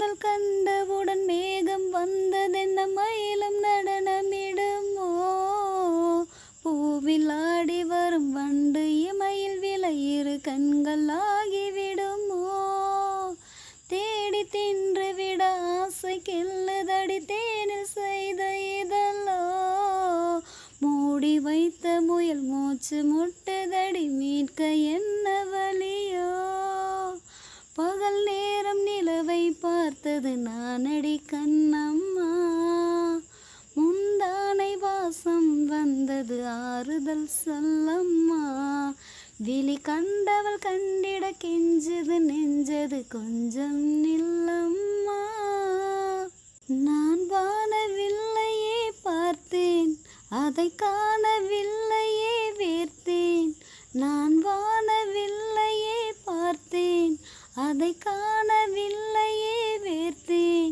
பந்தல் கண்டவுடன் மேகம் வந்ததென்ன மயிலும் நடனமிடுமோ? பூவில் ஆடி வரும் வண்டு இமையில் விளையிரு கண்கள் ஆகிவிடுமோ? தேடி தின்று விட ஆசை கெல்லுதடி தேனில் செய்த இதழோ? மூடி வைத்த முயல் மூச்சு முட்டுதடி மீட்க என்ன வழியோ? பகல் நேரம் நிலவை பார்த்தது நானடி கண்ணம்மா, முந்தானை வாசம் வந்தது ஆறுதல் சொல்லம்மா. விழி கண்டவள் கண்டிட கெஞ்சது நெஞ்சது கொஞ்சம் நில்லம்மா. நான் வானவில்லையே பார்த்தேன், அதை காணவில்லையே வேர்த்தேன். நான் வானவில்லையே பார்த்தேன், அதை காணவில்லையே வேர்த்தேன்.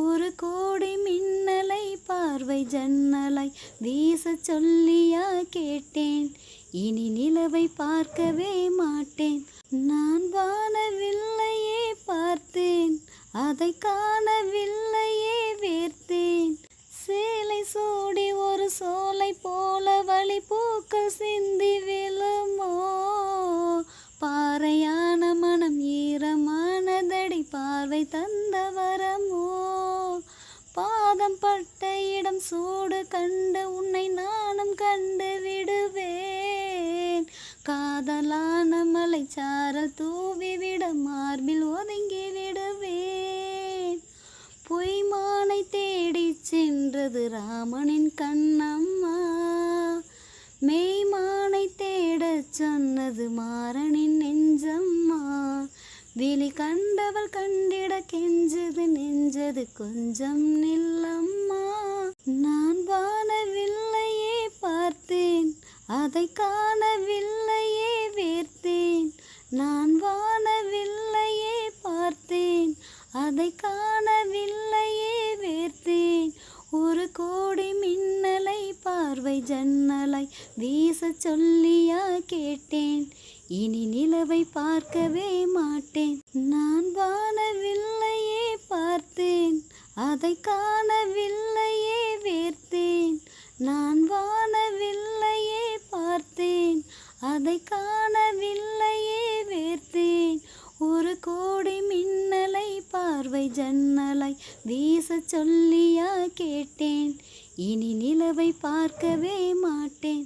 ஒரு கோடி மின்னலை பார்வை ஜன்னலை வீச சொல்லியா கேட்டேன். இனி நிலவை பார்க்கவே மாட்டேன். நான் வானவில்லையே பார்த்தேன், அதை காணவில்லையே வேர்த்தேன். சேலை சூடி ஒரு சோலை போல வழி பூக்கள் சிந்தி விழுமோ? பாறையான மனம் ஈரமானதடி பார்வை தந்த வரமோ? பாதம் பட்ட இடம் சூடு கண்டு உன்னை நானும் கண்டு விடுவேன். காதலான மலை சாரல் தூவிவிட மார்பில் ஒதுங்கி விடுவேன். பொய்மானை தேடி சென்றது ராமனின் கண்ணம்மா, மெய்மானை தேடச் சொன்னது மாறனின் நெஞ்சம்மா. விழி கண்டவள் கண்டிட கெஞ்சது நெஞ்சது கொஞ்சம் நில்லம்மா. நான் வானவில்லையே பார்த்தேன், அதை காணவில்லையே வேர்த்தேன். நான் வானவில்லையே பார்த்தேன், அதை காணவில்லையே வேர்த்தேன். ஒரு கோடி மின்னலை பார்வை ஜன்னலை வீச சொல்லியா கேட்டேன். இனி நிலவை பார்க்கவே மாட்டேன். நான் வானவில்லையே பார்த்தேன், அதை காணவில்லையே வேர்த்தேன். நான் வானவில்லையே பார்த்தேன், அதை காணவில்லையே வேர்த்தேன். ஒரு கோடி மின்னலை பார்வை ஜன்னலை வீச சொல்லியா கேட்டேன். இனி நிலவை பார்க்கவே மாட்டேன்.